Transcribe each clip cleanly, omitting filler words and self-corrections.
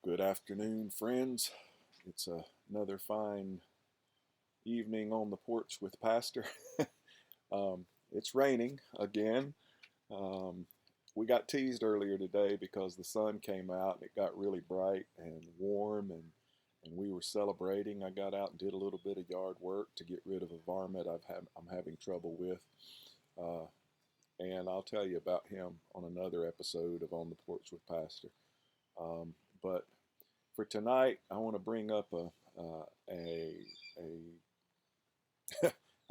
Good afternoon, friends. It's another fine evening on the porch with Pastor. It's raining again. Um, we got teased earlier today because the sun came out and it got really bright and warm, and we were celebrating. I got out and did a little bit of yard work to get rid of a varmint I'm having trouble with. Uh, and I'll tell you about him on another episode of On the Porch with Pastor. But for tonight, I want to bring up a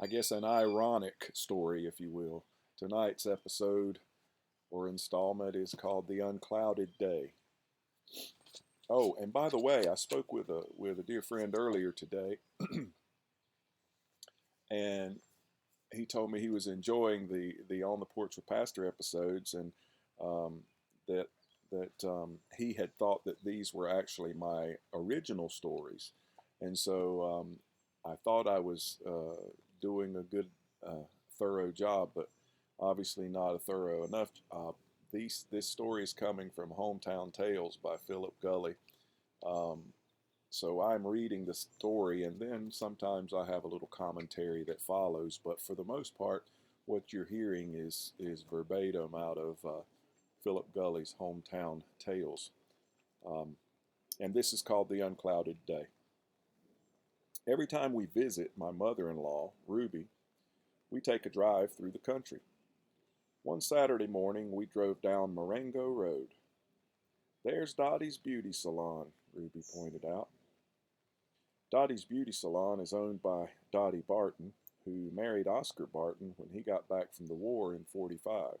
I guess an ironic story, if you will. Tonight's episode or installment is called "The Unclouded Day." Oh, and by the way, I spoke with a dear friend earlier today, and he told me he was enjoying the On the Porch with Pastor episodes, and um, that he had thought that these were actually my original stories, and so I thought I was doing a good, thorough job, but obviously not a thorough enough. This story is coming from Hometown Tales by Philip Gully. Um, so I'm reading the story, and then sometimes I have a little commentary that follows. But for the most part, what you're hearing is verbatim out of Philip Gully's Hometown Tales. Um, and this is called The Unclouded Day. Every time we visit my mother-in-law, Ruby, we take a drive through the country. One Saturday morning, we drove down Marengo Road. "There's Dottie's Beauty Salon," Ruby pointed out. Dottie's Beauty Salon is owned by Dottie Barton, who married Oscar Barton when he got back from the war in '45.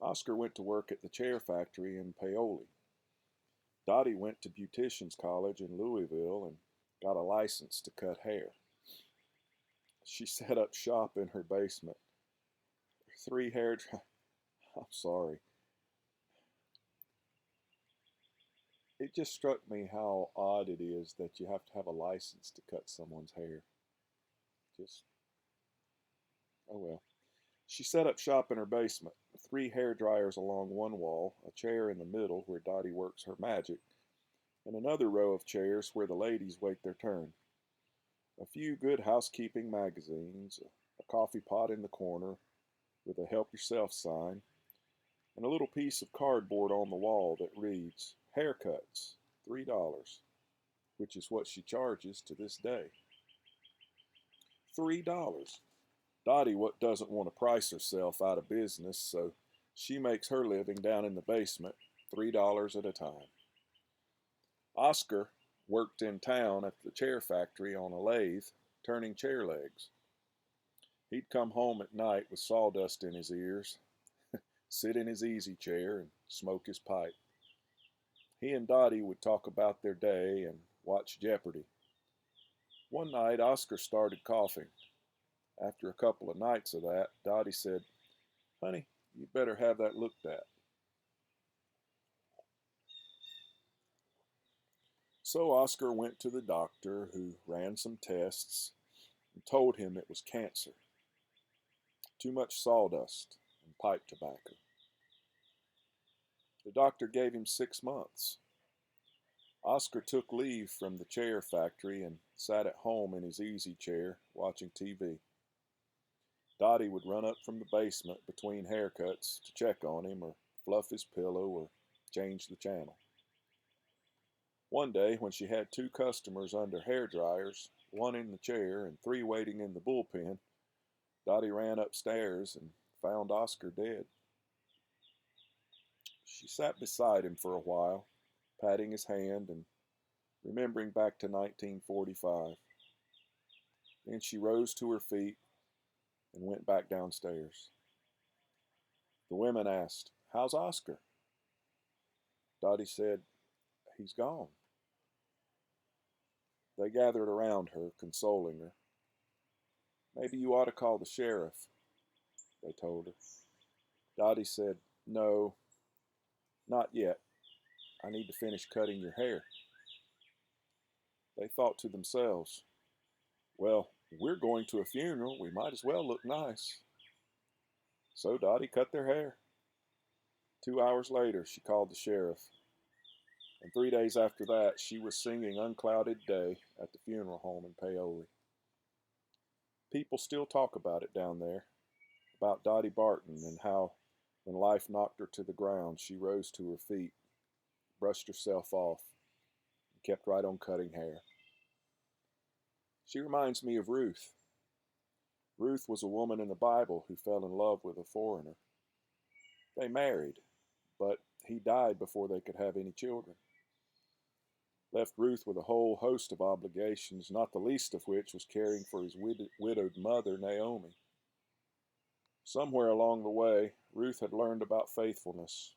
Oscar went to work at the chair factory in Paoli. Dottie went to Beauticians College in Louisville and got a license to cut hair. She set up shop in her basement. Three hair dry- I'm sorry. It just struck me how odd it is that you have to have a license to cut someone's hair. Just, oh well. She set up shop in her basement. Three hair dryers along one wall, a chair in the middle where Dottie works her magic, and another row of chairs where the ladies wait their turn. A few good housekeeping magazines, a coffee pot in the corner with a help yourself sign, and a little piece of cardboard on the wall that reads, "Haircuts, $3, which is what she charges to this day. $3. Dottie doesn't want to price herself out of business, so she makes her living down in the basement, $3 at a time. Oscar worked in town at the chair factory on a lathe, turning chair legs. He'd come home at night with sawdust in his ears, sit in his easy chair, and smoke his pipe. He and Dottie would talk about their day and watch Jeopardy. One night, Oscar started coughing. After a couple of nights of that, Dottie said, "Honey, you better have that looked at." So Oscar went to the doctor, who ran some tests and told him it was cancer. Too much sawdust and pipe tobacco. The doctor gave him 6 months. Oscar took leave from the chair factory and sat at home in his easy chair watching TV. Dottie would run up from the basement between haircuts to check on him or fluff his pillow or change the channel. One day, when she had two customers under hair dryers, one in the chair and three waiting in the bullpen, Dottie ran upstairs and found Oscar dead. She sat beside him for a while, patting his hand and remembering back to 1945. Then she rose to her feet and went back downstairs. The women asked, "How's Oscar?" Dottie said, "He's gone." They gathered around her, consoling her. "Maybe you ought to call the sheriff," they told her. Dottie said, "No, not yet. I need to finish cutting your hair." They thought to themselves, "Well, we're going to a funeral. We might as well look nice." So Dottie cut their hair. 2 hours later, she called the sheriff. And 3 days after that, she was singing Unclouded Day at the funeral home in Paoli. People still talk about it down there, about Dottie Barton and how when life knocked her to the ground, she rose to her feet, brushed herself off, and kept right on cutting hair. She reminds me of Ruth. Ruth was a woman in the Bible who fell in love with a foreigner. They married, but he died before they could have any children. Left Ruth with a whole host of obligations, not the least of which was caring for his widowed mother, Naomi. Somewhere along the way, Ruth had learned about faithfulness,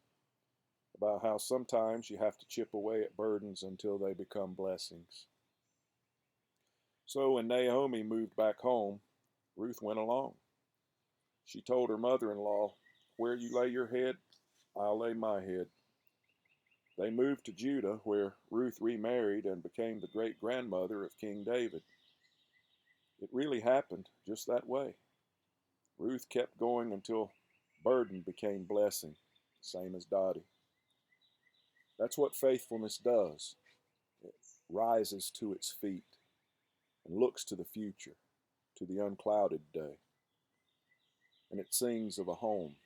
about how sometimes you have to chip away at burdens until they become blessings. So when Naomi moved back home, Ruth went along. She told her mother-in-law, "Where you lay your head, I'll lay my head." They moved to Judah, where Ruth remarried and became the great-grandmother of King David. It really happened just that way. Ruth kept going until burden became blessing, same as Dottie. That's what faithfulness does. It rises to its feet and looks to the future, to the unclouded day. And it sings of a home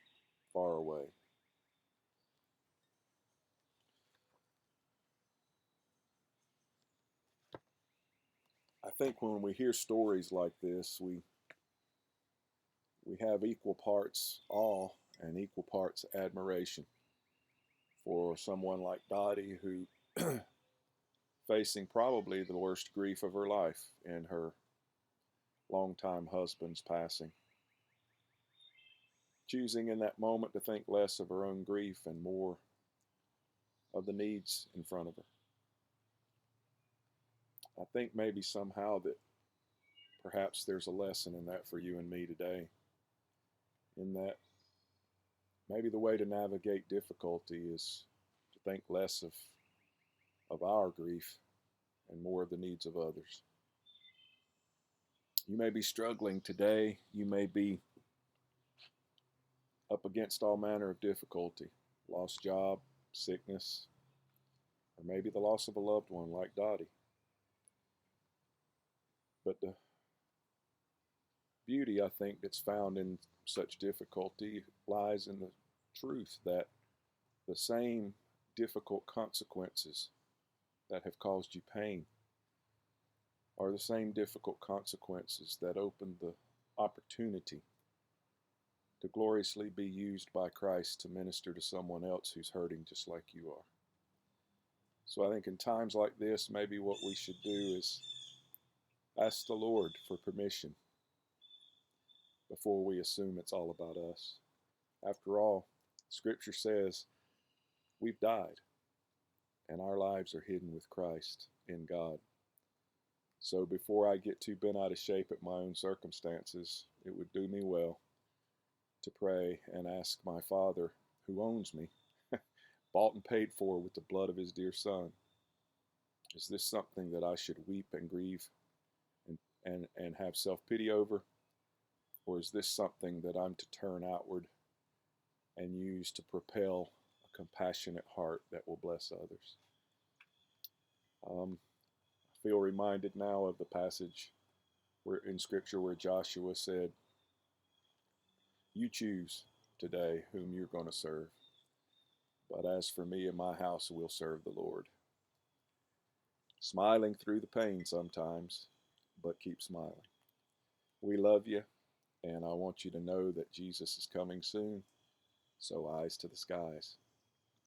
far away. I think when we hear stories like this, we have equal parts awe and equal parts admiration for someone like Dottie, who facing probably the worst grief of her life in her longtime husband's passing, choosing in that moment to think less of her own grief and more of the needs in front of her. I think maybe somehow that perhaps there's a lesson in that for you and me today, in that maybe the way to navigate difficulty is to think less of our grief and more of the needs of others. You may be struggling today. You may be up against all manner of difficulty, lost job, sickness, or maybe the loss of a loved one like Dottie. But the beauty, I think, that's found in such difficulty lies in the truth that the same difficult consequences that have caused you pain are the same difficult consequences that open the opportunity to gloriously be used by Christ to minister to someone else who's hurting just like you are. So I think in times like this, maybe what we should do is ask the Lord for permission before we assume it's all about us. After all, Scripture says we've died and our lives are hidden with Christ in God. So before I get too bent out of shape at my own circumstances, it would do me well to pray and ask my Father, who owns me, bought and paid for with the blood of his dear Son, is this something that I should weep and grieve and have self-pity over? Or is this something that I'm to turn outward and use to propel a compassionate heart that will bless others? I feel reminded now of the passage in Scripture where Joshua said, "You choose today whom you're going to serve. But as for me and my house, we'll serve the Lord." Smiling through the pain sometimes, but keep smiling. We love you, and I want you to know that Jesus is coming soon. So eyes to the skies.